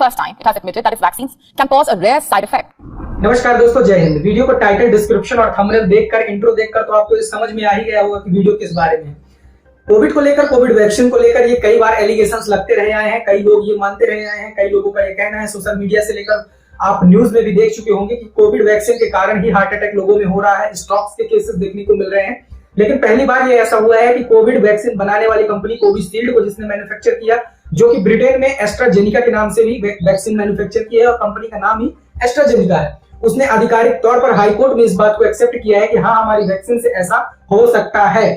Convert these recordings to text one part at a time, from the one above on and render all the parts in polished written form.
first time, it has admitted that its vaccines can cause a rare side effect. नमस्कार दोस्तों, जय Hind. Video को title, description और thumbnail देखकर, इंट्रो देखकर तो आपको ये समझ में आ ही गया होगा कि वीडियो किस बारे में है। कोविड को लेकर, कोविड वैक्सीन को लेकर ये कई बार एलिगेशंस लगते रहे आए हैं, कई लोग ये मानते रहे आए हैं, कई लोगों का ये कहना है, सोशल मीडिया से लेकर आप न्यूज में भी देख चुके होंगे कि कोविड वैक्सीन के कारण ही हार्ट अटैक लोगों में हो रहा है, स्ट्रोक्स के केसेस देखने को मिल रहे हैं। लेकिन पहली बार ये ऐसा हुआ है कि कोविड वैक्सीन बनाने वाली कंपनी कोविशील्ड को जिसने मैन्युफैक्चर किया, जो कि ब्रिटेन में एस्ट्राजेनिका के नाम से भी वैक्सीन मैन्युफैक्चर किया है और कंपनी का नाम ही एस्ट्राजेनिका है, उसने आधिकारिक तौर पर हाईकोर्ट में इस बात को एक्सेप्ट किया है कि हाँ, हमारी वैक्सीन से ऐसा हो सकता है।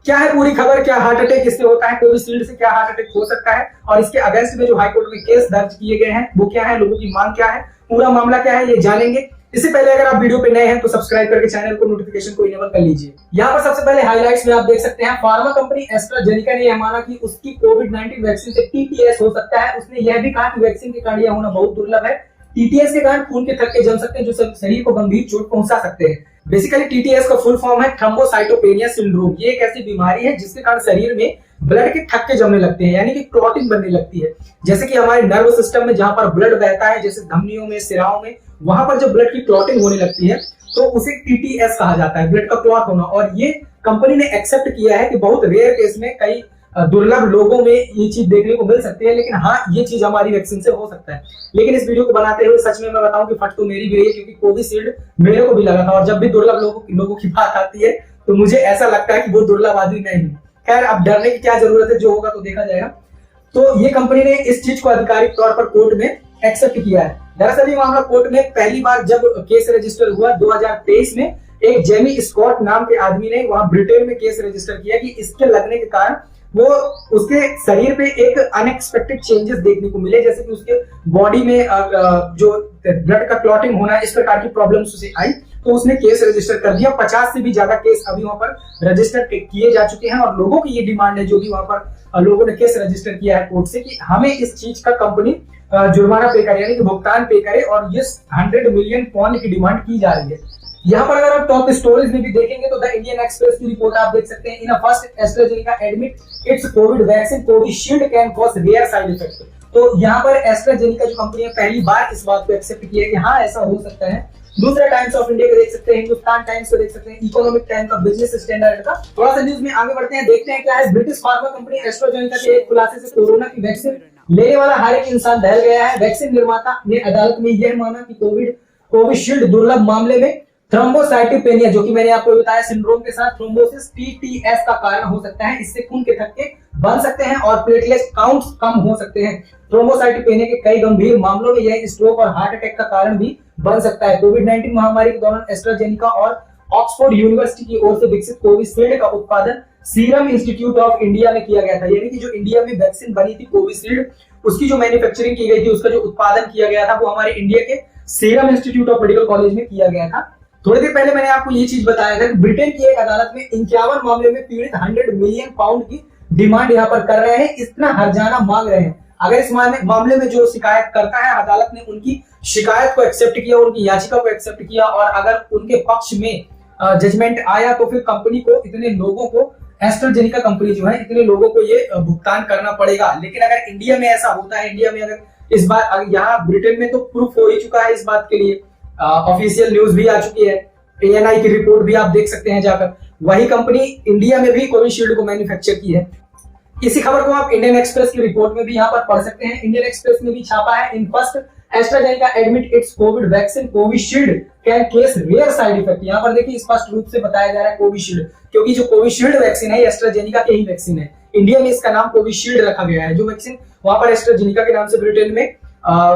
क्या है पूरी खबर, क्या हार्ट अटैक इससे होता है, कोविशील्ड से क्या हार्ट अटैक हो सकता है और इसके अगेंस्ट में जो हाईकोर्ट में केस दर्ज किए गए हैं वो क्या है, लोगों की मांग क्या है, पूरा मामला क्या है, ये जानेंगे। इससे पहले अगर आप वीडियो पे नए हैं तो सब्सक्राइब करके चैनल को, नोटिफिकेशन को इनेबल कर लीजिए। यहाँ पर सबसे पहले हाइलाइट्स में आप देख सकते हैं, फार्मा कंपनी एस्ट्राजेनिका ने यह माना कि उसकी कोविड-19 वैक्सीन से टीटीएस हो सकता है। उसने यह भी कहा कि वैक्सीन के कारण यह होना बहुत दुर्लभ है। टीटीएस के कारण खून के थक्के जम सकते हैं जो शरीर को गंभीर चोट पहुंचा सकते हैं। बेसिकली टीटीएस का फुल फॉर्म है थ्रोम्बोसाइटोपेनिया सिंड्रोम। ये एक ऐसी बीमारी है जिसके कारण शरीर में ब्लड के थक्के जमने लगते हैं, यानी कि क्लॉटिंग बनने लगती है। जैसे कि हमारे नर्व सिस्टम में जहां पर ब्लड बहता है, जैसे धमनियों में, सिराओं में, वहां पर जब ब्लड की क्लॉटिंग होने लगती है तो उसे टीटीएस कहा जाता है, ब्लड का क्लॉट होना। और ये कंपनी ने एक्सेप्ट किया है कि बहुत रेयर केस में, कई दुर्लभ लोगों में ये चीज देखने को मिल सकती है, लेकिन हाँ, ये चीज हमारी वैक्सीन से हो सकता है। लेकिन इस वीडियो को बनाते हुए सच में मैं बताऊं कि फट तो मेरी भी रही है, क्योंकि कोविशील्ड मेरे को भी लगा था और जब भी दुर्लभ लोगों की बात आती है तो मुझे ऐसा लगता है कि वो दुर्लभ आदमी नहीं। खैर, अब डरने की क्या जरूरत है, जो होगा तो देखा जाएगा। तो ये कंपनी ने इस चीज को आधिकारिक तौर पर कोर्ट में एक्सेप्ट किया है। दरअसल ये मामला कोर्ट में पहली बार जब केस रजिस्टर हुआ 2023 में, एक जेमी स्कॉट नाम के आदमी ने वहां ब्रिटेन में केस रजिस्टर किया कि इसके लगने के कारण वो उसके शरीर पे एक अनएक्सपेक्टेड चेंजेस देखने को मिले, जैसे कि उसके बॉडी में जो ब्लड का क्लॉटिंग होना, इस प्रकार की प्रॉब्लम्स उसे आई। तो उसने केस रजिस्टर कर दिया। 50 से भी ज्यादा केस अभी वहां पर रजिस्टर किए जा चुके हैं और लोगों की ये डिमांड है, जो भी वहां पर लोगों ने केस रजिस्टर किया है कोर्ट से, कि हमें इस चीज का कंपनी जुर्माना पे करे, यानी कि भुगतान पे करे, और ये 100 मिलियन पाउंड की डिमांड की जा रही है। यहाँ पर अगर आप टॉप स्टोरीज में भी देखेंगे तो द इंडियन एक्सप्रेस की रिपोर्ट आप देख सकते हैं। In a first AstraZeneca admit it's Covid vaccine Covishield can cause rare side effect. तो यहाँ पर एस्ट्राजेनिका जो कंपनी है पहली बार इस बात को एक्सेप्ट किया है कि हाँ, ऐसा हो सकता है। दूसरा टाइम्स ऑफ इंडिया को देख सकते हैं, हिंदुस्तान टाइम्स को देख सकते हैं, इकोनॉमिक टाइम का, बिजनेस स्टैंडर्ड का। थोड़ा सा न्यूज में आगे बढ़ते हैं, देखते हैं क्या है। ब्रिटिश फार्मा कंपनी एस्ट्राजेनिका के एक खुलासे से कोरोना की वैक्सीन लेने वाला हर एक इंसान दहल गया है। वैक्सीन निर्माता ने अदालत में यह माना कि कोविशील्ड दुर्लभ मामले में थ्रोम्बोसाइटोपेनिया, जो कि मैंने आपको बताया, सिंड्रोम के साथ थ्रोम्बोसिस टीटीएस का कारण हो सकता है। इससे खून के थक्के बन सकते हैं और प्लेटलेट काउंट्स कम हो सकते हैं। थ्रोम्बोसाइटोपेनिया के कई गंभीर मामलों में यह स्ट्रोक और हार्ट अटैक का कारण भी बन सकता है। कोविड-19 महामारी के दौरान एस्ट्राजेनिका और ऑक्सफोर्ड यूनिवर्सिटी की ओर से विकसित कोविशील्ड का उत्पादन सीरम इंस्टीट्यूट ऑफ इंडिया में किया गया था। यानी कि जो इंडिया में वैक्सीन बनी थी कोविशील्ड, उसकी जो मैन्युफैक्चरिंग की गई थी, उसका जो उत्पादन किया गया था, वो हमारे इंडिया के serum institute of medical college में किया गया था। थोड़ी देर पहले मैंने आपको ये चीज बताया था कि ब्रिटेन की एक अदालत में 51 मामले में पीड़ित 100 मिलियन पाउंड की डिमांड यहाँ पर कर रहे हैं, इतना हर्जाना मांग रहे हैं। अगर इस मामले में जो शिकायत करता है, अदालत ने उनकी शिकायत को एक्सेप्ट किया, उनकी याचिका को एक्सेप्ट किया, और अगर उनके पक्ष में जजमेंट आया तो फिर कंपनी को, इतने लोगों को, एस्ट्राजेनिका कंपनी जो है, इतने लोगों को ये भुगतान करना पड़ेगा। लेकिन अगर इंडिया में ऐसा होता है, इंडिया में अगर इस बार, यहाँ ब्रिटेन में तो प्रूफ हो ही चुका है इस बात के लिए, ऑफिशियल न्यूज भी आ चुकी है, ANI की रिपोर्ट भी आप देख सकते हैं जाकर। वही कंपनी इंडिया में भी कोविशील्ड को मैन्युफैक्चर की है। इसी खबर को आप इंडियन एक्सप्रेस की रिपोर्ट में भी यहाँ पर पढ़ सकते हैं। इंडियन एक्सप्रेस ने भी छापा है, in first AstraZeneca admit it's Covid vaccine Covishield can case rare side effect. यहाँ पर देखिए स्पष्ट रूप से बताया जा रहा है कोविशील्ड, क्योंकि जो कोविशील्ड वैक्सीन है एस्ट्राजेनिका की ही वैक्सीन है। इंडिया में इसका नाम कोविशील्ड रखा गया है। जो वैक्सीन वहां पर एस्ट्राजेनिका के नाम से ब्रिटेन में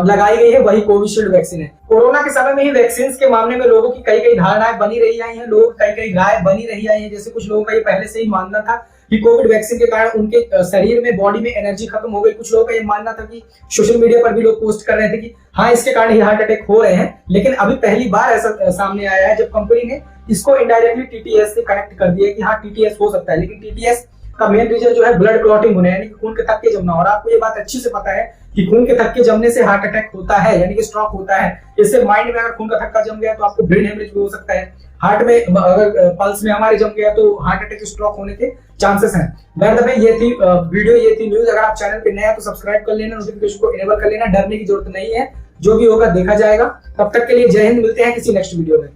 लगाई गई है, वही कोविशील्ड वैक्सीन है। कोरोना के समय में ही वैक्सीन के मामले में लोगों की कई धारणाएं बनी रही आई हैं, लोग कई राय बनी रही आई है। जैसे कुछ लोगों का ये पहले से ही मानना था कि कोविड वैक्सीन के कारण उनके शरीर में, बॉडी में एनर्जी खत्म हो गई। कुछ लोगों का ये मानना था कि सोशल मीडिया पर भी लोग पोस्ट कर रहे थे कि हाँ, इसके कारण ही हार्ट अटैक हो रहे हैं। लेकिन अभी पहली बार ऐसा सामने आया है जब कंपनी ने इसको इनडायरेक्टली टीटीएस से कनेक्ट कर दिया कि हाँ, टीटीएस हो सकता है। लेकिन टीटीएस का मेन रीजन जो है ब्लड क्लॉटिंग होना है, यानी कि खून के थक्के जमना। और आपको ये बात अच्छी से पता है कि खून के थक्के जमने से हार्ट अटैक होता है, यानी कि स्ट्रोक होता है। इससे माइंड में अगर खून का थक्का जम गया तो आपको ब्रेन हेमरेज भी हो सकता है। हार्ट में अगर पल्स में हमारे जम गया तो हार्ट अटैक, स्ट्रोक होने के चांसेस हैं। बाय द वे ये थी वीडियो, ये थी न्यूज। अगर आप चैनल पे नए हैं तो सब्सक्राइब कर लेना, नोटिफिकेशन को इनेबल कर लेना। डरने की जरूरत नहीं है, जो भी होगा देखा जाएगा। तब तक के लिए जय हिंद, मिलते हैं किसी नेक्स्ट वीडियो में।